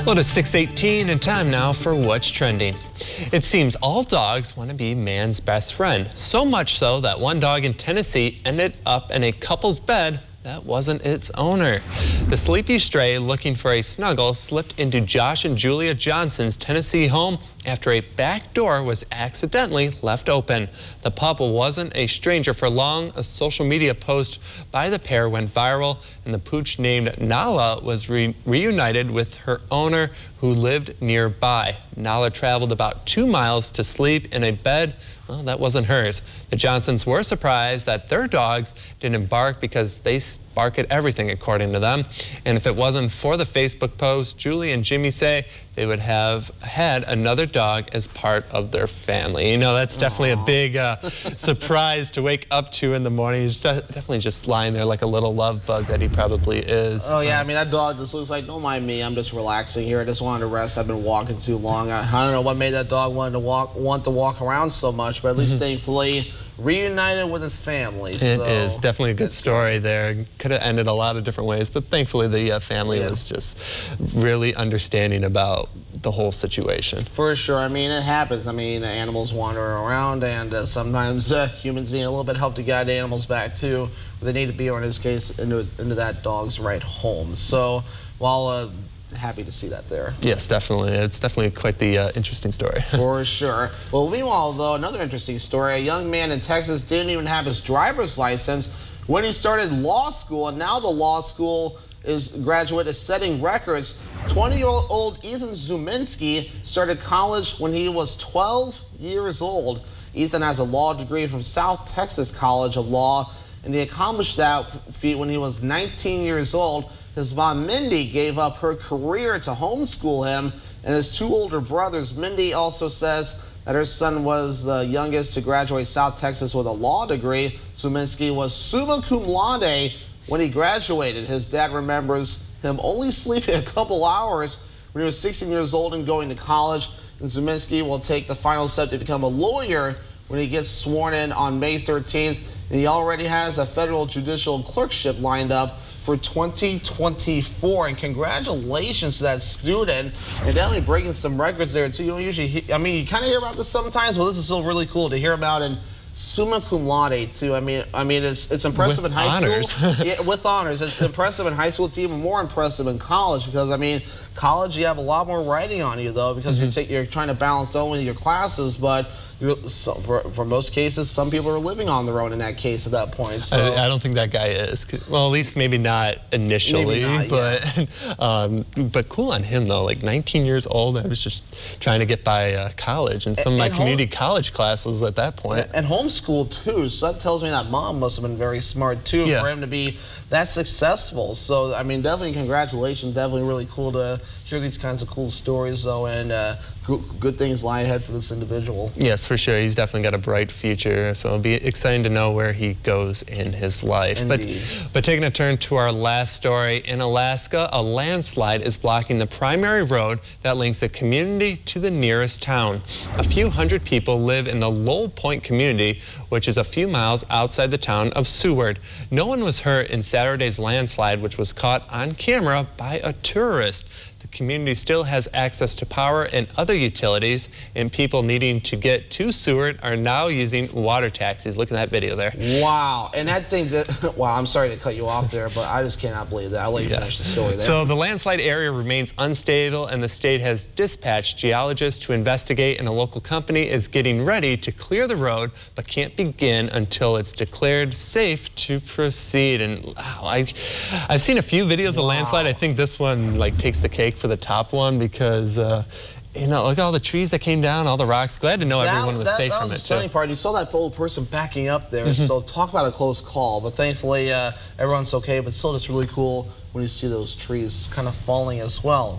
Well, it is 6:18 and time now for What's Trending. It seems all dogs want to be man's best friend. So much so that one dog in Tennessee ended up in a couple's bed that wasn't its owner. The sleepy stray looking for a snuggle slipped into Josh and Julia Johnson's Tennessee home after a back door was accidentally left open. The pup wasn't a stranger for long. A social media post by the pair went viral, and the pooch named Nala was reunited with her owner who lived nearby. Nala traveled about 2 miles to sleep in a bed that wasn't hers. The Johnsons were surprised that their dogs didn't bark because they bark at everything, according to them. And if it wasn't for the Facebook post, Julie and Jimmy say they would have had another dog as part of their family. You know, that's definitely a big surprise to wake up to in the morning. He's definitely just lying there like a little love bug that he probably is. Oh yeah, I mean, that dog just looks like, don't mind me, I'm just relaxing here. I just wanted to rest. I've been walking too long. I don't know what made that dog want to walk around so much, but at least thankfully reunited with his family. It is definitely a good story there. Could have ended a lot of different ways, but thankfully the family was just really understanding about the whole situation. For sure. I mean, it happens. I mean, animals wander around, and sometimes humans need a little bit of help to guide animals back to where they need to be, or in this case, into that dog's right home. So, while happy to see that there. Yes, definitely. It's definitely quite the interesting story. For sure. Well, meanwhile, though, another interesting story. A young man in Texas didn't even have his driver's license when he started law school, and now the law school graduate is setting records. 20-year-old Ethan Zuminski started college when he was 12 years old. Ethan has a law degree from South Texas College of Law, and he accomplished that feat when he was 19 years old. His mom, Mindy, gave up her career to homeschool him and his 2 older brothers. Mindy also says that her son was the youngest to graduate South Texas with a law degree. Zuminski was summa cum laude when he graduated. His dad remembers him only sleeping a couple hours when he was 16 years old and going to college. And Zuminski will take the final step to become a lawyer when he gets sworn in on May 13th. And he already has a federal judicial clerkship lined up for 2024, and congratulations to that student. And definitely breaking some records there too. You don't usually, I mean, you kind of hear about this sometimes, but this is still really cool to hear about. And summa cum laude too. I mean, it's impressive in high school. Yeah, with honors. It's impressive in high school. It's even more impressive in college because, I mean, college you have a lot more writing on you though, because you're trying to balance not only your classes, but for most cases, some people are living on their own in that case at that point. So I don't think that guy is. Well, at least maybe not initially, but cool on him though. Like 19 years old, I was just trying to get by college and some of my community college classes at that point. And homeschool too, so that tells me that mom must have been very smart too for him to be that successful. So I mean, definitely congratulations. Definitely really cool to hear these kinds of cool stories though, and good things lie ahead for this individual. Yes, for sure. He's definitely got a bright future, so it'll be exciting to know where he goes in his life. But taking a turn to our last story, in Alaska, a landslide is blocking the primary road that links the community to the nearest town. A few hundred people live in the Lowell Point community, which is a few miles outside the town of Seward. No one was hurt in Saturday's landslide, which was caught on camera by a tourist. The community still has access to power and other utilities, and people needing to get to Seward are now using water taxis. Look at that video there. Wow. And that thing, wow, I'm sorry to cut you off there, but I just cannot believe that. I'll let you finish the story there. So the landslide area remains unstable, and the state has dispatched geologists to investigate, and a local company is getting ready to clear the road, but can't begin until it's declared safe to proceed. And wow, I've seen a few videos of landslide. I think this one takes the cake for the top one because you know, look at all the trees that came down, all the rocks. Glad to know everyone was safe from it. That was the funny part. You saw that old person backing up there, so talk about a close call. But thankfully, everyone's okay. But still, it's really cool when you see those trees kind of falling as well.